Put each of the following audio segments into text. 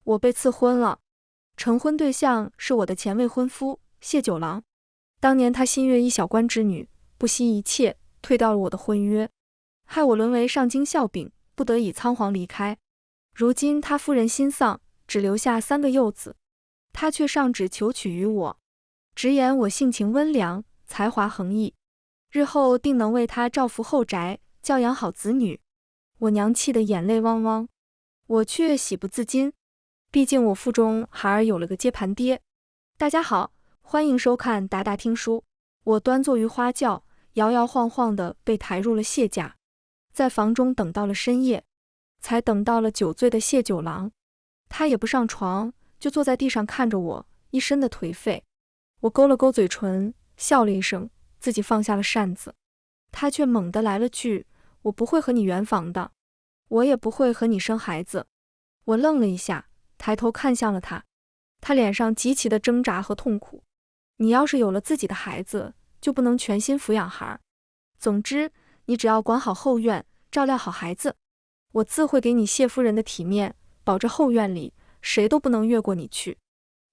我被赐婚了，成婚对象是我的前未婚夫谢九郎。当年他心悦一小官之女，不惜一切退掉了我的婚约，害我沦为上京笑柄，不得已仓皇离开。如今他夫人心丧，只留下3个幼子，他却上旨求娶于我，直言我性情温良，才华横溢，日后定能为他照拂后宅，教养好子女。我娘气得眼泪汪汪，我却喜不自禁，毕竟我腹中孩儿有了个接盘爹。大家好，欢迎收看达达听书。我端坐于花轿，摇摇晃晃地被抬入了谢家，在房中等到了深夜，才等到了酒醉的谢九郎。他也不上床，就坐在地上看着我，一身的颓废。我勾了勾嘴唇，笑了一声，自己放下了扇子。他却猛地来了句：我不会和你圆房的，我也不会和你生孩子。我愣了一下，抬头看向了他，他脸上极其的挣扎和痛苦。你要是有了自己的孩子，就不能全心抚养孩。总之，你只要管好后院，照料好孩子，我自会给你谢夫人的体面，保着后院里谁都不能越过你去。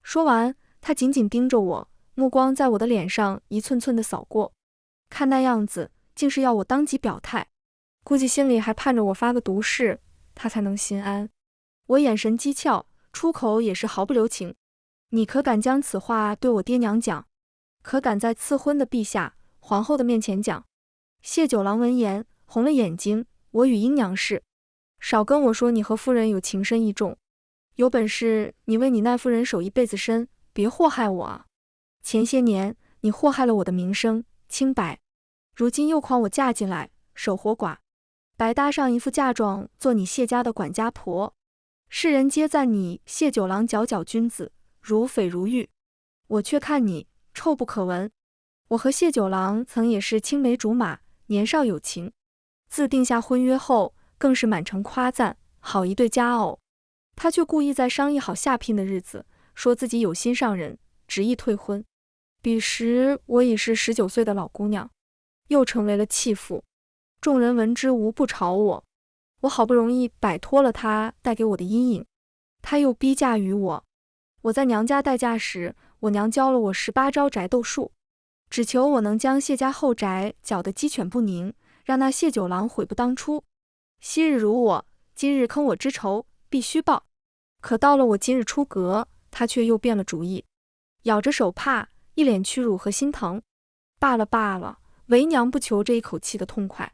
说完，他紧紧盯着我，目光在我的脸上一寸寸的扫过，看那样子，竟是要我当即表态，估计心里还盼着我发个毒誓，他才能心安。我眼神讥诮，出口也是毫不留情。你可敢将此话对我爹娘讲？可敢在赐婚的陛下、皇后的面前讲？谢九郎闻言红了眼睛，我与阴娘氏，少跟我说你和夫人有情深意重，有本事你为你那夫人守一辈子身，别祸害我啊！前些年你祸害了我的名声清白，如今又诓我嫁进来，守活寡，白搭上一副嫁妆做你谢家的管家婆，世人皆赞你谢九郎皎皎君子，如翡如玉，我却看你臭不可闻。我和谢九郎曾也是青梅竹马，年少有情，自定下婚约后，更是满城夸赞，好一对佳偶。他却故意在商议好下聘的日子，说自己有心上人，执意退婚。彼时我已是19岁的老姑娘，又成为了弃妇，众人闻之无不嘲我。我好不容易摆脱了他带给我的阴影，他又逼嫁于我。我在娘家待嫁时，我娘教了我18招宅斗术，只求我能将谢家后宅搅得鸡犬不宁，让那谢九郎悔不当初。昔日辱我，今日坑我之仇，必须报。可到了我今日出阁，他却又变了主意，咬着手帕，一脸屈辱和心疼。罢了罢了，为娘不求这一口气的痛快，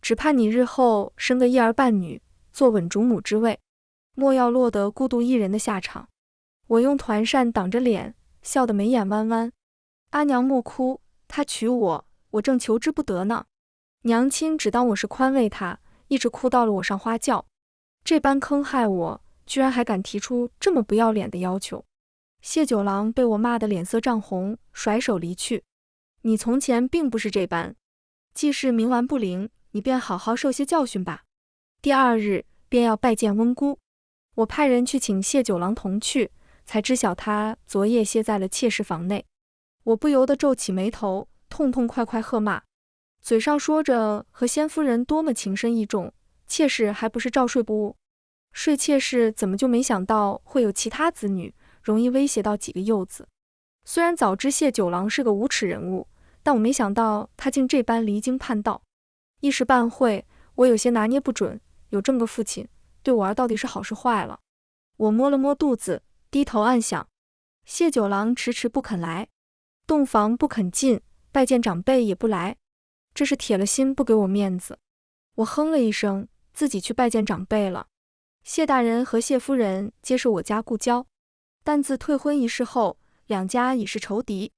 只盼你日后生个一儿半女，坐稳主母之位，莫要落得孤独一人的下场。我用团扇挡着脸，笑得眉眼弯弯。阿娘莫哭，他娶我，我正求之不得呢。娘亲只当我是宽慰他，一直哭到了我上花轿，这般坑害我，居然还敢提出这么不要脸的要求。谢九郎被我骂得脸色涨红，甩手离去。你从前并不是这般，既是冥顽不灵，你便好好受些教训吧。第2日便要拜见温姑，我派人去请谢九郎同去，才知晓他昨夜歇在了妾室房内。我不由得皱起眉头，痛痛快快喝骂，嘴上说着和先夫人多么情深意重，妾室还不是照睡不误。睡妾室怎么就没想到会有其他子女，容易威胁到几个幼子。虽然早知谢九郎是个无耻人物，但我没想到他竟这般离经叛道。一时半会，我有些拿捏不准，有这么个父亲，对我儿到底是好是坏了。我摸了摸肚子，低头暗想，谢九郎迟迟不肯来，洞房不肯进，拜见长辈也不来，这是铁了心不给我面子。我哼了一声，自己去拜见长辈了。谢大人和谢夫人皆是我家故交，但自退婚一事后，两家已是仇敌。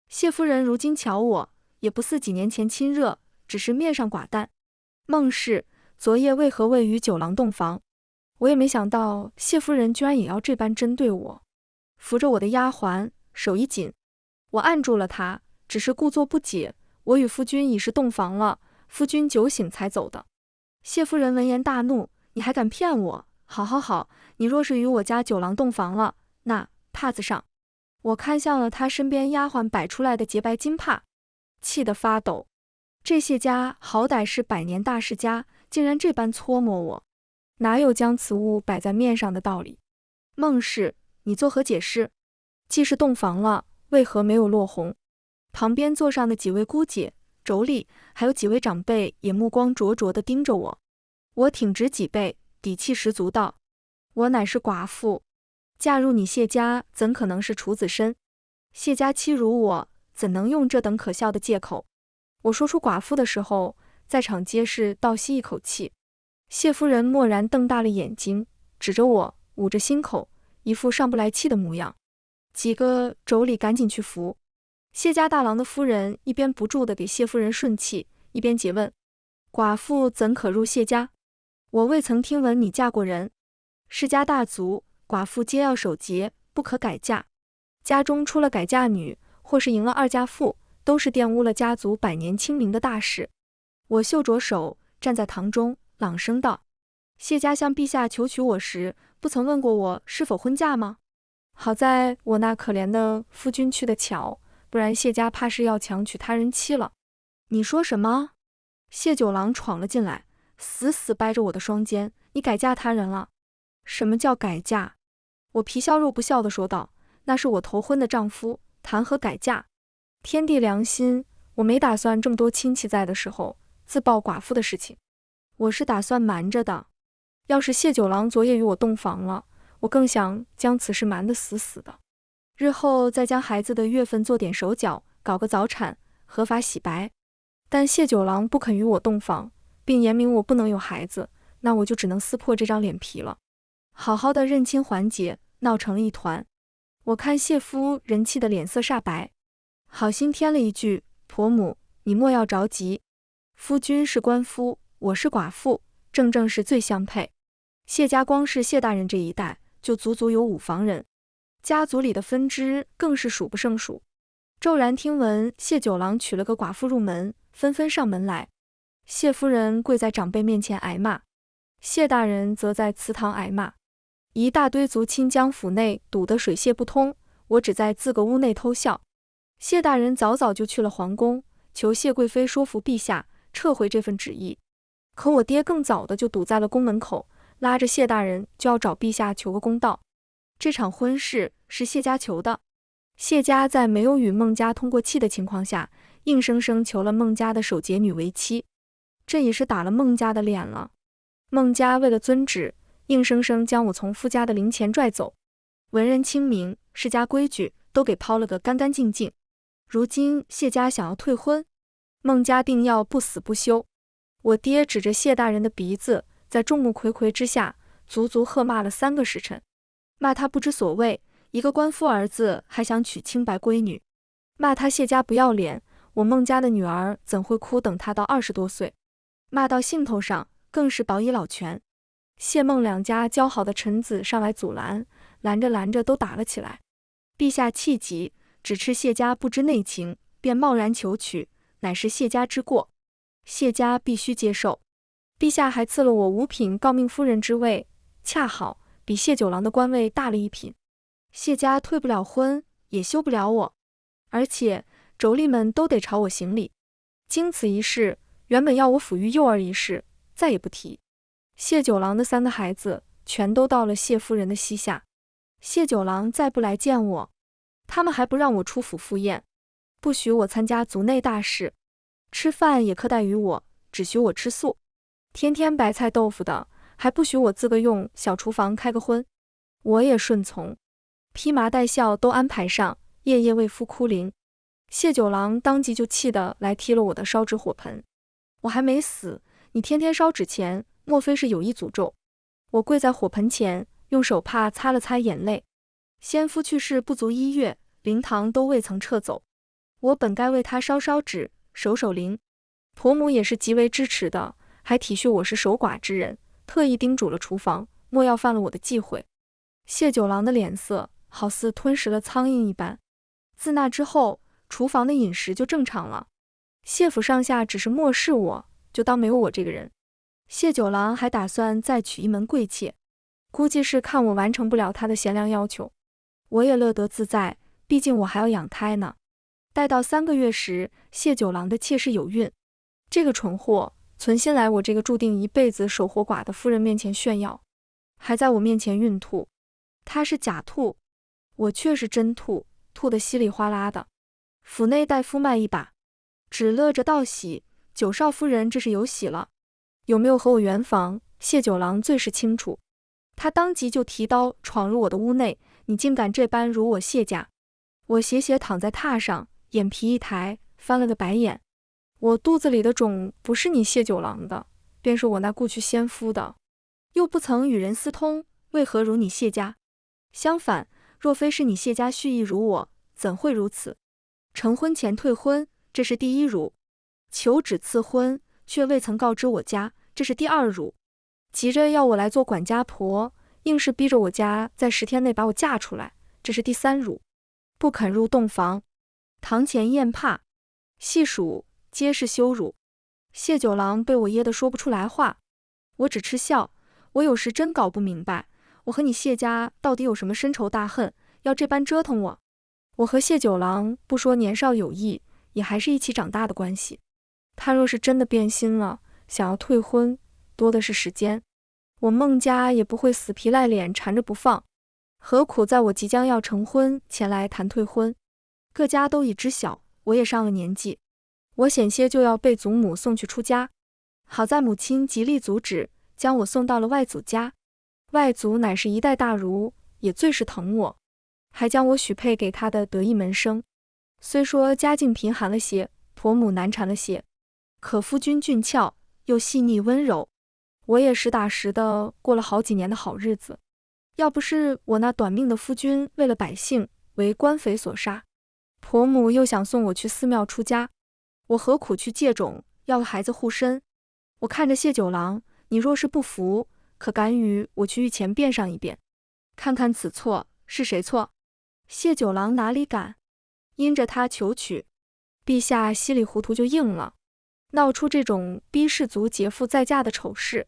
谢夫人如今瞧我，也不似几年前亲热，只是面上寡淡。孟氏昨夜为何未与九郎洞房？我也没想到谢夫人居然也要这般针对我。扶着我的丫鬟，手一紧，我按住了她，只是故作不解，我与夫君已是洞房了，夫君酒醒才走的。谢夫人闻言大怒，你还敢骗我？好好好，你若是与我家九郎洞房了，那帕子上。我看向了她身边丫鬟摆出来的洁白金帕，气得发抖。这谢家好歹是100年大世家，竟然这般搓磨我，哪有将此物摆在面上的道理？孟氏，你作何解释？既是洞房了，为何没有落红？旁边座上的几位姑姐、妯娌，还有几位长辈也目光灼灼地盯着我。我挺直脊背，底气十足道：我乃是寡妇，嫁入你谢家，怎可能是处子身？谢家欺辱我，怎能用这等可笑的借口？我说出寡妇的时候，在场皆是倒吸一口气。谢夫人蓦然瞪大了眼睛，指着我，捂着心口，一副上不来气的模样。几个妯娌赶紧去扶。谢家大郎的夫人一边不住地给谢夫人顺气，一边诘问：寡妇怎可入谢家？我未曾听闻你嫁过人。世家大族，寡妇皆要守节，不可改嫁。家中出了改嫁女，或是迎了二嫁妇，都是玷污了家族百年清明的大事。我袖着手，站在堂中，朗声道：谢家向陛下求娶我时，不曾问过我是否婚嫁吗？好在我那可怜的夫君去得巧，不然谢家怕是要强娶他人妻了。你说什么？谢九郎闯了进来，死死掰着我的双肩。你改嫁他人了？什么叫改嫁？我皮笑肉不笑地说道：那是我头婚的丈夫，谈何改嫁？天地良心，我没打算这么多亲戚在的时候自曝寡妇的事情，我是打算瞒着的。要是谢九郎昨夜与我洞房了，我更想将此事瞒得死死的，日后再将孩子的月份做点手脚，搞个早产，合法洗白。但谢九郎不肯与我洞房，并言明我不能有孩子，那我就只能撕破这张脸皮了。好好的认亲环节闹成了一团。我看谢夫人气的脸色煞白，好心添了一句：婆母，你莫要着急，夫君是官夫，我是寡妇，正正是最相配。谢家光是谢大人这一代就足足有5房人，家族里的分支更是数不胜数。骤然听闻谢九郎娶了个寡妇入门，纷纷上门来。谢夫人跪在长辈面前挨骂，谢大人则在祠堂挨骂。一大堆族亲将府内堵得水泄不通，我只在自个屋内偷笑。谢大人早早就去了皇宫，求谢贵妃说服陛下撤回这份旨意。可我爹更早的就堵在了宫门口，拉着谢大人就要找陛下求个公道。这场婚事是谢家求的，谢家在没有与孟家通过气的情况下，硬生生求了孟家的守节女为妻，这也是打了孟家的脸了。孟家为了遵旨，硬生生将我从夫家的灵前拽走，文人清明、世家规矩都给抛了个干干净净。如今谢家想要退婚，孟家定要不死不休。我爹指着谢大人的鼻子，在众目睽睽之下，足足喝骂了3个时辰，骂他不知所谓，一个官夫儿子还想娶清白闺女，骂他谢家不要脸，我孟家的女儿怎会哭等他到20多岁，骂到兴头上，更是保以老全。谢孟两家交好的臣子上来阻拦，拦着拦着都打了起来。陛下气急，只斥谢家不知内情，便贸然求娶，乃是谢家之过，谢家必须接受。陛下还赐了我5品诰命夫人之位，恰好比谢九郎的官位大了1品。谢家退不了婚，也休不了我，而且妯娌们都得朝我行礼。经此一事，原本要我抚育幼儿一事，再也不提。谢九郎的3个孩子全都到了谢夫人的膝下，谢九郎再不来见我，他们还不让我出府赴宴，不许我参加族内大事，吃饭也苛待于我，只许我吃素，天天白菜豆腐的，还不许我自个用小厨房开个荤。我也顺从，披麻戴孝都安排上，夜夜为夫哭灵。谢九郎当即就气得来踢了我的烧纸火盆。我还没死，你天天烧纸钱，莫非是有意诅咒？我跪在火盆前，用手帕擦了擦眼泪。先夫去世不足1月，灵堂都未曾撤走，我本该为他烧烧纸，守守灵。婆母也是极为支持的，还体恤我是守寡之人，特意叮嘱了厨房，莫要犯了我的忌讳。谢九郎的脸色好似吞食了苍蝇一般。自那之后，厨房的饮食就正常了。谢府上下只是漠视我，就当没有我这个人。谢九郎还打算再娶一门贵妾，估计是看我完成不了他的贤良要求。我也乐得自在，毕竟我还要养胎呢。待到3个月时，谢九郎的妾室有孕，这个蠢货存心来我这个注定一辈子守活寡的夫人面前炫耀，还在我面前孕吐。他是假吐，我却是真吐，吐得稀里哗啦的。府内大夫脉一把，只乐着道喜，九少夫人这是有喜了。有没有和我圆房？谢九郎最是清楚。他当即就提刀闯入我的屋内，你竟敢这般辱我谢家！我斜斜躺在榻上，眼皮一抬，翻了个白眼。我肚子里的种不是你谢九郎的，便是我那故去先夫的，又不曾与人私通，为何辱你谢家？相反，若非是你谢家蓄意辱我，怎会如此？成婚前退婚，这是第一辱；求旨赐婚，却未曾告知我家，这是第二辱；急着要我来做管家婆，硬是逼着我家在10天内把我嫁出来，这是第三辱；不肯入洞房，堂前验怕，细数皆是羞辱。谢九郎被我噎得说不出来话，我只嗤笑。我有时真搞不明白，我和你谢家到底有什么深仇大恨，要这般折腾我？我和谢九郎不说年少有异，也还是一起长大的关系。他若是真的变心了，想要退婚，多的是时间。我孟家也不会死皮赖脸缠着不放，何苦在我即将要成婚前来谈退婚？各家都已知晓，我也上了年纪，我险些就要被祖母送去出家。好在母亲极力阻止，将我送到了外祖家。外祖乃是一代大儒，也最是疼我，还将我许配给他的得意门生。虽说家境贫寒了些，婆母难缠了些，可夫君俊俏，又细腻温柔，我也实打实的过了好几年的好日子。要不是我那短命的夫君为了百姓为官匪所杀，婆母又想送我去寺庙出家，我何苦去借种要个孩子护身？我看着谢九郎，你若是不服，可敢与我去御前辩上一辩，看看此错是谁错？谢九郎哪里敢？因着他求娶，陛下稀里糊涂就应了，闹出这种逼世族劫富再嫁的丑事。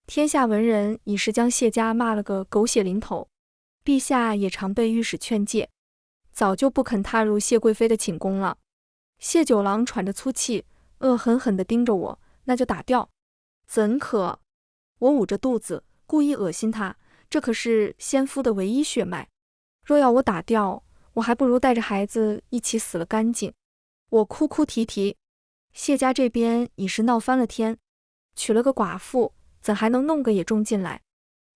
天下文人已是将谢家骂了个狗血淋头，陛下也常被御史劝诫，早就不肯踏入谢贵妃的寝宫了。谢九郎喘着粗气，恶狠狠地盯着我，那就打掉。怎可？我捂着肚子，故意恶心他，这可是先夫的唯一血脉，若要我打掉，我还不如带着孩子一起死了干净。我哭哭啼啼，谢家这边已是闹翻了天，娶了个寡妇，怎还能弄个野种进来？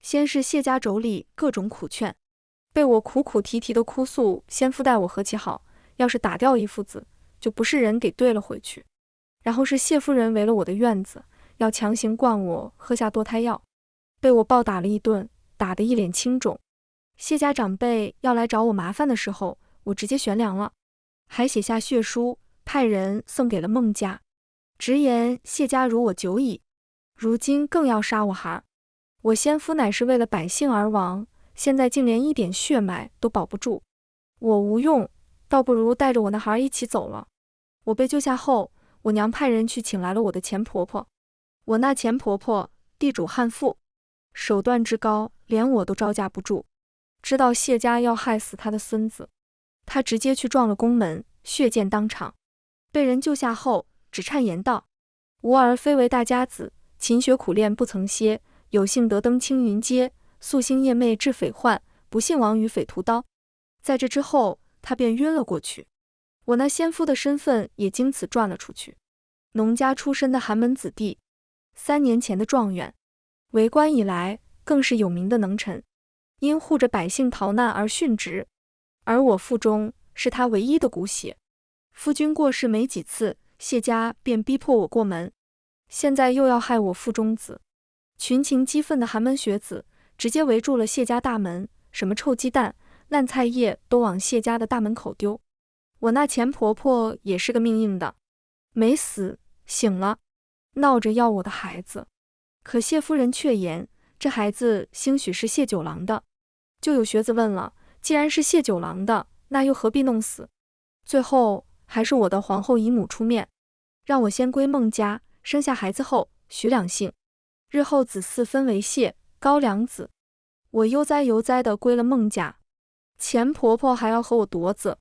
先是谢家妯娌各种苦劝，被我苦苦啼啼的哭诉先夫待我何其好，要是打掉一父子，就不是人给兑了回去。然后是谢夫人围了我的院子，要强行灌我喝下堕胎药，被我暴打了一顿，打得一脸青肿。谢家长辈要来找我麻烦的时候，我直接悬梁了，还写下血书，派人送给了孟家，直言谢家辱我久矣，如今更要杀我孩。我先夫乃是为了百姓而亡，现在竟连一点血脉都保不住，我无用，倒不如带着我那孩一起走了。我被救下后，我娘派人去请来了我的前婆婆。我那前婆婆地主悍妇，手段之高，连我都招架不住。知道谢家要害死他的孙子，他直接去撞了宫门，血溅当场。被人救下后，只谗言道：吾儿非为大家子，勤学苦练不曾歇，有幸得登青云阶，夙兴夜寐治匪患，不幸亡于匪屠刀。在这之后，他便晕了过去。我那先夫的身份也经此转了出去，农家出身的寒门子弟，3年前的状元，为官以来更是有名的能臣，因护着百姓逃难而殉职，而我腹中是他唯一的骨血。夫君过世没几次，谢家便逼迫我过门，现在又要害我腹中子。群情激愤的寒门学子直接围住了谢家大门，什么臭鸡蛋、烂菜叶都往谢家的大门口丢。我那前婆婆也是个命硬的，没死，醒了，闹着要我的孩子。可谢夫人却言，这孩子兴许是谢九郎的。就有学子问了，既然是谢九郎的，那又何必弄死？最后还是我的皇后姨母出面，让我先归孟家，生下孩子后许两姓，日后子嗣分为谢、高两子。我悠哉悠哉地归了孟家，前婆婆还要和我夺子。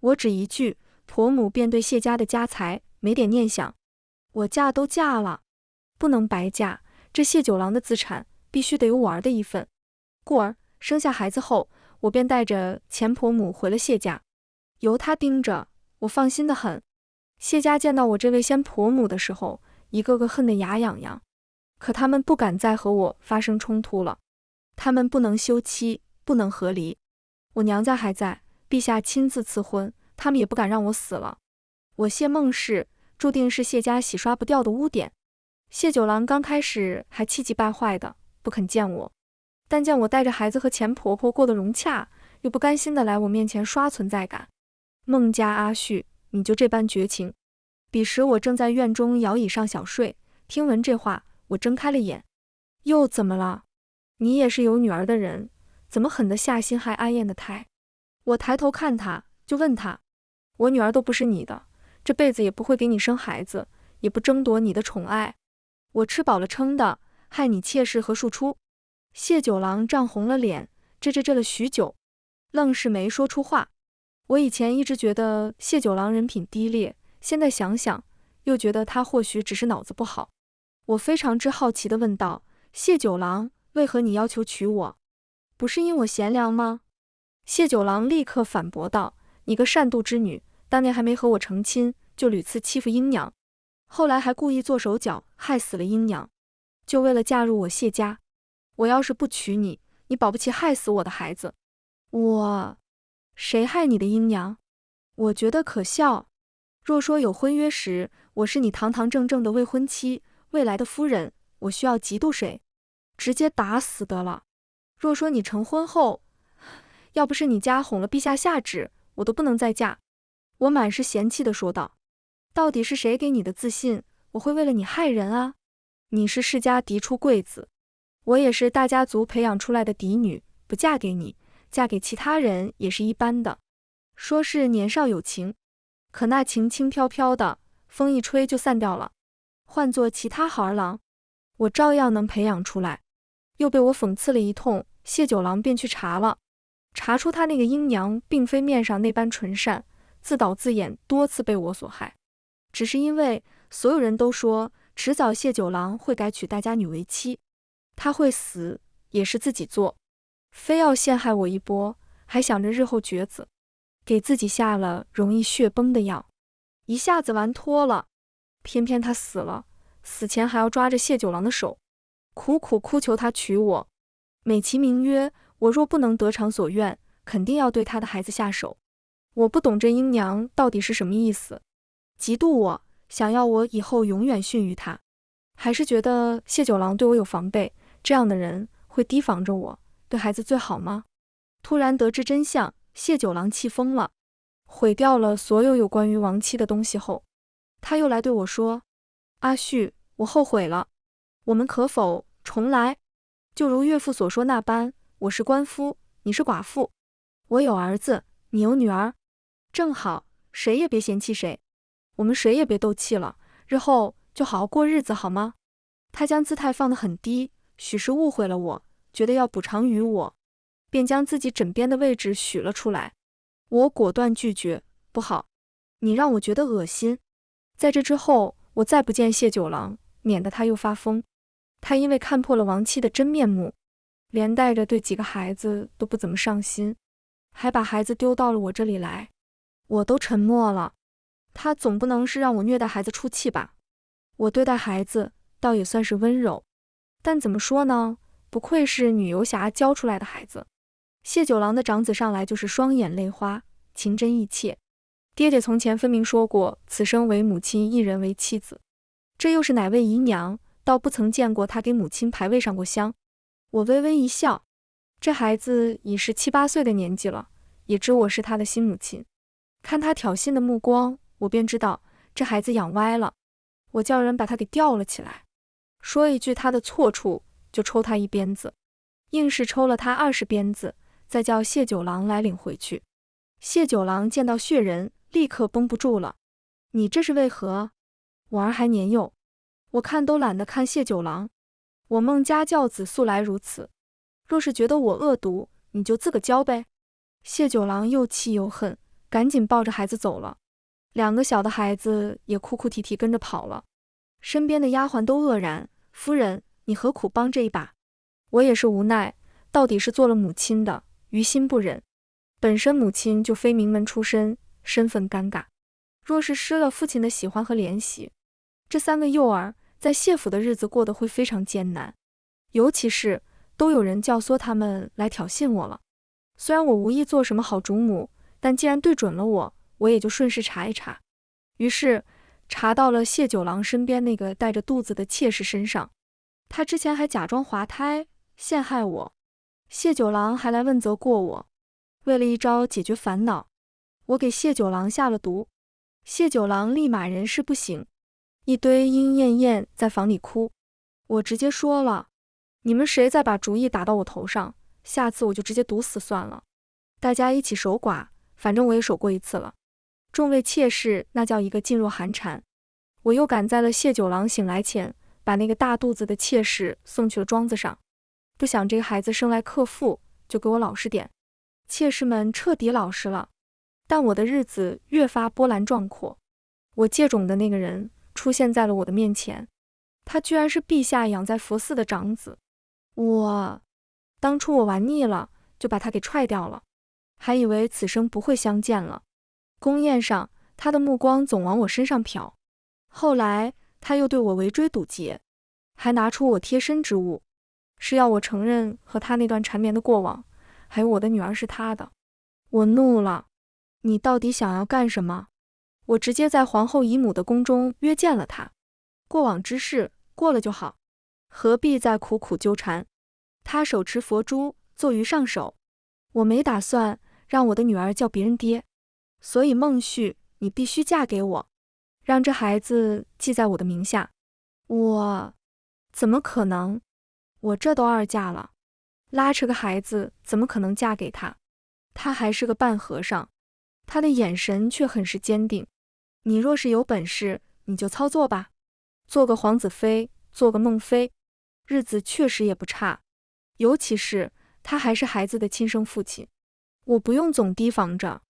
我只一句，婆母便对谢家的家财没点念想。我嫁都嫁了，不能白嫁，这谢九郎的资产必须得有我儿的一份。故而生下孩子后，我便带着钱婆母回了谢家，由她盯着，我放心得很。谢家见到我这位先婆母的时候，一个个恨得牙痒痒，可他们不敢再和我发生冲突了。他们不能休妻，不能和离。我娘家还在，陛下亲自赐婚，他们也不敢让我死了。我谢孟氏注定是谢家洗刷不掉的污点。谢九郎刚开始还气急败坏的，不肯见我，但见我带着孩子和钱婆婆过得融洽，又不甘心的来我面前刷存在感。孟家阿婿，你就这般绝情？彼时我正在院中摇椅上小睡，听闻这话，我睁开了眼。又怎么了？你也是有女儿的人，怎么狠得下心还安厌的胎？我抬头看他，就问他，我女儿都不是你的，这辈子也不会给你生孩子，也不争夺你的宠爱。我吃饱了撑的，害你妾室何处出？谢九郎涨红了脸，这了许久，愣是没说出话。我以前一直觉得谢九郎人品低劣，现在想想，又觉得他或许只是脑子不好。我非常之好奇地问道，谢九郎，为何你要求娶我？不是因我贤良吗？谢九郎立刻反驳道，你个善妒之女，当年还没和我成亲，就屡次欺负英娘，后来还故意做手脚，害死了英娘，就为了嫁入我谢家。我要是不娶你，你保不齐害死我的孩子。谁害你的英娘？我觉得可笑。若说有婚约时，我是你堂堂正正的未婚妻，未来的夫人，我需要嫉妒谁？直接打死得了。若说你成婚后，要不是你家哄了陛下下旨，我都不能再嫁。我满是嫌弃地说道，到底是谁给你的自信，我会为了你害人啊？你是世家嫡出贵子，我也是大家族培养出来的嫡女，不嫁给你，嫁给其他人也是一般的。说是年少有情，可那情轻飘飘的，风一吹就散掉了。换做其他好儿郎，我照样能培养出来。又被我讽刺了一通，谢九郎便去查了，查出他那个英娘并非面上那般纯善，自导自演，多次被我所害。只是因为所有人都说迟早谢九郎会改娶大家女为妻，他会死也是自己做，非要陷害我一波，还想着日后绝子，给自己下了容易血崩的药，一下子完脱了。偏偏他死了，死前还要抓着谢九郎的手，苦苦哭求他娶我，美其名曰我若不能得偿所愿，肯定要对他的孩子下手。我不懂这英娘到底是什么意思，嫉妒我，想要我以后永远逊于他，还是觉得谢九郎对我有防备，这样的人会提防着我，对孩子最好吗？突然得知真相，谢九郎气疯了，毁掉了所有有关于亡妻的东西后，他又来对我说，阿旭，我后悔了，我们可否重来？就如岳父所说那般，我是官夫，你是寡妇，我有儿子，你有女儿，正好，谁也别嫌弃谁，我们谁也别斗气了，日后就好好过日子好吗？他将姿态放得很低，许是误会了我，觉得要补偿于我，便将自己枕边的位置许了出来。我果断拒绝，不好，你让我觉得恶心。在这之后，我再不见谢九郎，免得他又发疯。他因为看破了亡妻的真面目，连带着对几个孩子都不怎么上心，还把孩子丢到了我这里来。我都沉默了，他总不能是让我虐待孩子出气吧？我对待孩子倒也算是温柔，但怎么说呢，不愧是女游侠教出来的孩子。谢九郎的长子上来就是双眼泪花，情真意切。爹爹从前分明说过，此生为母亲一人为妻子，这又是哪位姨娘，倒不曾见过他给母亲牌位上过香。我微微一笑，这孩子已是7、8岁的年纪了，也知我是他的新母亲。看他挑衅的目光，我便知道这孩子养歪了。我叫人把他给吊了起来，说一句他的错处，就抽他一鞭子，硬是抽了他20鞭子，再叫谢九郎来领回去。谢九郎见到血人，立刻绷不住了，你这是为何？我儿还年幼，我看都懒得看谢九郎。我孟家教子素来如此，若是觉得我恶毒，你就自个教呗。谢九郎又气又恨，赶紧抱着孩子走了。2个小的孩子也哭哭啼啼跟着跑了。身边的丫鬟都愕然，夫人，你何苦帮这一把？我也是无奈，到底是做了母亲的，于心不忍。本身母亲就非名门出身，身份尴尬，若是失了父亲的喜欢和怜惜，这3个幼儿在谢府的日子过得会非常艰难。尤其是都有人教唆他们来挑衅我了。虽然我无意做什么好主母，但既然对准了我，我也就顺势查一查。于是查到了谢九郎身边那个带着肚子的妾室身上，他之前还假装滑胎陷害我，谢九郎还来问责过我。为了一招解决烦恼，我给谢九郎下了毒。谢九郎立马人事不省，一堆莺莺燕燕在房里哭。我直接说了，你们谁再把主意打到我头上，下次我就直接毒死算了。大家一起守寡，反正我也守过一次了。众位妾室那叫一个噤若寒蝉。我又赶在了谢九郎醒来前，把那个大肚子的妾室送去了庄子上。不想这个孩子生来克父，就给我老实点。妾室们彻底老实了，但我的日子越发波澜壮阔。我借种的那个人出现在了我的面前，他居然是陛下养在佛寺的长子。当初我玩腻了，就把他给踹掉了，还以为此生不会相见了。宫宴上，他的目光总往我身上瞟，后来他又对我围追堵截，还拿出我贴身之物，是要我承认和他那段缠绵的过往，还有我的女儿是他的。我怒了，你到底想要干什么？我直接在皇后姨母的宫中约见了他。过往之事过了就好，何必再苦苦纠缠？他手持佛珠，坐于上首。我没打算让我的女儿叫别人爹，所以孟旭，你必须嫁给我，让这孩子记在我的名下。怎么可能？我这都2嫁了，拉扯个孩子怎么可能嫁给他？他还是个半和尚，他的眼神却很是坚定。你若是有本事，你就操作吧，做个皇子妃，做个孟妃，日子确实也不差。尤其是他还是孩子的亲生父亲，我不用总提防着。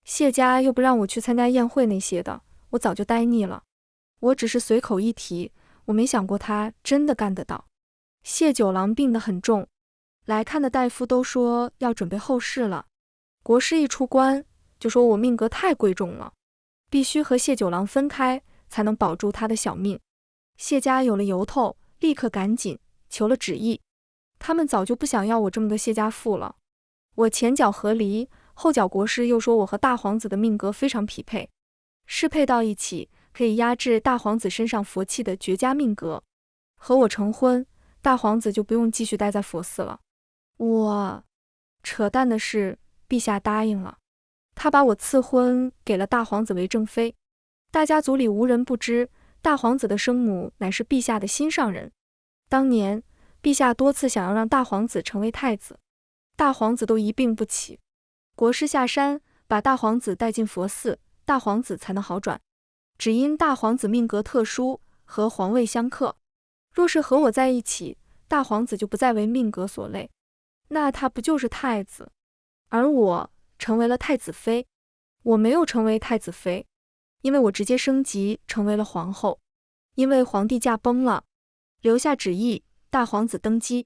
谢家又不让我去参加宴会那些的，我早就呆腻了。我只是随口一提，我没想过他真的干得到。谢九郎病得很重，来看的大夫都说要准备后事了。国师一出关就说我命格太贵重了，必须和谢九郎分开才能保住他的小命。谢家有了由头，立刻赶紧求了旨意。他们早就不想要我这么个谢家妇了。我前脚和离，后脚国师又说我和大皇子的命格非常匹配，适配到一起可以压制大皇子身上佛气的绝佳命格。和我成婚，大皇子就不用继续待在佛寺了。扯淡的是，陛下答应了，他把我赐婚给了大皇子为正妃。大家族里无人不知，大皇子的生母乃是陛下的心上人。当年陛下多次想要让大皇子成为太子，大皇子都一病不起。国师下山把大皇子带进佛寺，大皇子才能好转。只因大皇子命格特殊，和皇位相克，若是和我在一起，大皇子就不再为命格所累，那他不就是太子？而我成为了太子妃。我没有成为太子妃，因为我直接升级成为了皇后。因为皇帝驾崩了，留下旨意大皇子登基，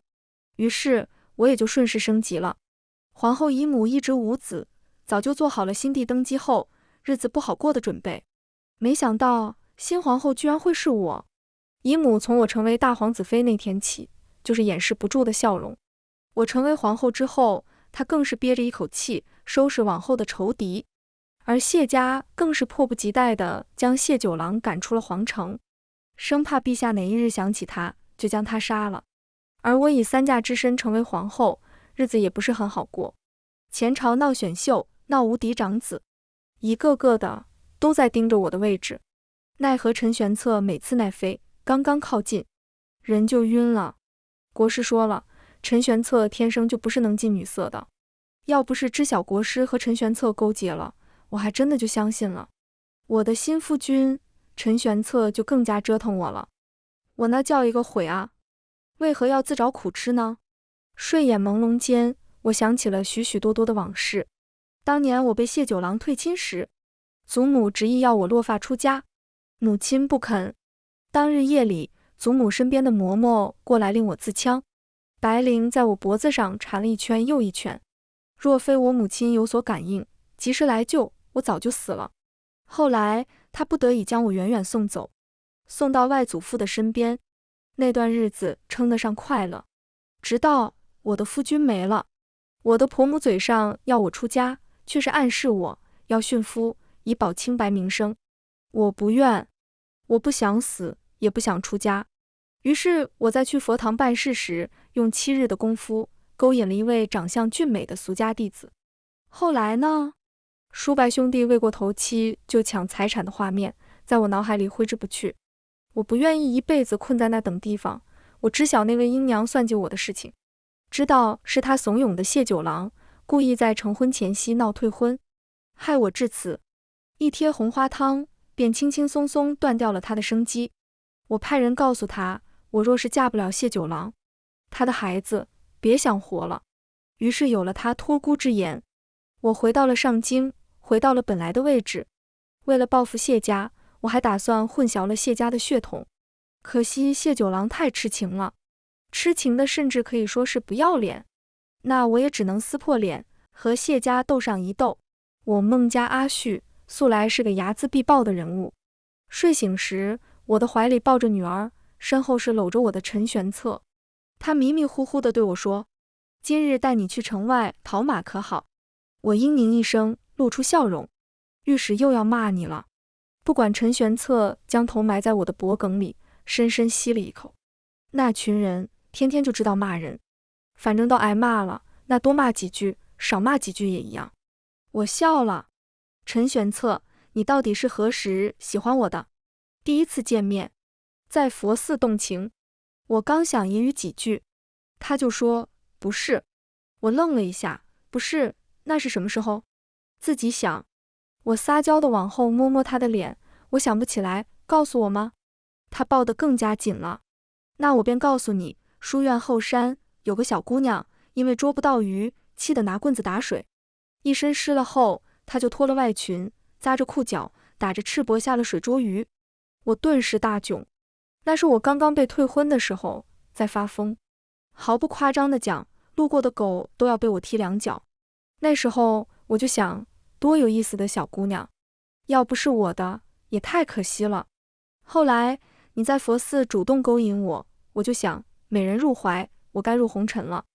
于是我也就顺势升级了。皇后姨母一直无子，早就做好了新帝登基后日子不好过的准备。没想到新皇后居然会是我。姨母从我成为大皇子妃那天起，就是掩饰不住的笑容。我成为皇后之后，她更是憋着一口气收拾往后的仇敌，而谢家更是迫不及待地将谢九郎赶出了皇城，生怕陛下哪一日想起他，就将他杀了。而我以3嫁之身成为皇后，日子也不是很好过。前朝闹选秀，闹无敌长子，一个个的都在盯着我的位置。奈何陈玄策每次奈妃刚刚靠近，人就晕了。国师说了，陈玄策天生就不是能进女色的，要不是知晓国师和陈玄策勾结了，我还真的就相信了。我的新夫君陈玄策就更加折腾我了，我那叫一个悔啊！为何要自找苦吃呢？睡眼朦胧间，我想起了许许多多的往事。当年我被谢九郎退亲时，祖母执意要我落发出家，母亲不肯。当日夜里，祖母身边的嬷嬷过来令我自戕，白绫在我脖子上缠了一圈又一圈，若非我母亲有所感应，及时来救，我早就死了。后来她不得已将我远远送走，送到外祖父的身边。那段日子称得上快乐，直到我的夫君没了，我的婆母嘴上要我出家，却是暗示我要殉夫，以保清白名声。我不愿，我不想死，也不想出家。于是我在去佛堂办事时，用7日的功夫勾引了一位长相俊美的俗家弟子。后来呢？叔伯兄弟为过头妻就抢财产的画面，在我脑海里挥之不去。我不愿意一辈子困在那等地方。我知晓那位英娘算计我的事情，知道是他怂恿的谢九郎故意在成婚前夕闹退婚，害我至此。一贴红花汤，便轻轻松松断掉了他的生机。我派人告诉他，我若是嫁不了谢九郎，他的孩子别想活了。于是有了他托孤之言。我回到了上京，回到了本来的位置。为了报复谢家，我还打算混淆了谢家的血统。可惜谢九郎太痴情了，痴情的甚至可以说是不要脸。那我也只能撕破脸，和谢家斗上一斗。我孟家阿旭素来是个睚眦必报的人物。睡醒时，我的怀里抱着女儿，身后是搂着我的陈玄策。他迷迷糊糊地对我说：“今日带你去城外跑马可好？”我嘤咛一声，露出笑容。御史又要骂你了。不管陈玄策将头埋在我的脖颈里，深深吸了一口。那群人天天就知道骂人，反正都挨骂了，那多骂几句，少骂几句也一样。我笑了。陈玄策，你到底是何时喜欢我的？第一次见面，在佛寺动情。我刚想揶揄几句，他就说不是。我愣了一下，不是，那是什么时候？自己想。我撒娇地往后摸摸他的脸，我想不起来，告诉我吗？他抱得更加紧了。那我便告诉你，书院后山有个小姑娘，因为捉不到鱼，气得拿棍子打水，一身湿了后，她就脱了外裙，扎着裤脚，打着赤膊下了水捉鱼。我顿时大窘。那是我刚刚被退婚的时候，在发疯。毫不夸张地讲，路过的狗都要被我踢2脚。那时候我就想，多有意思的小姑娘，要不是我的，也太可惜了。后来你在佛寺主动勾引我，我就想，美人入怀，我该入红尘了。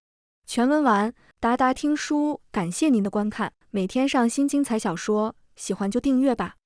全文完，达达听书，感谢您的观看，每天上新精彩小说，喜欢就订阅吧。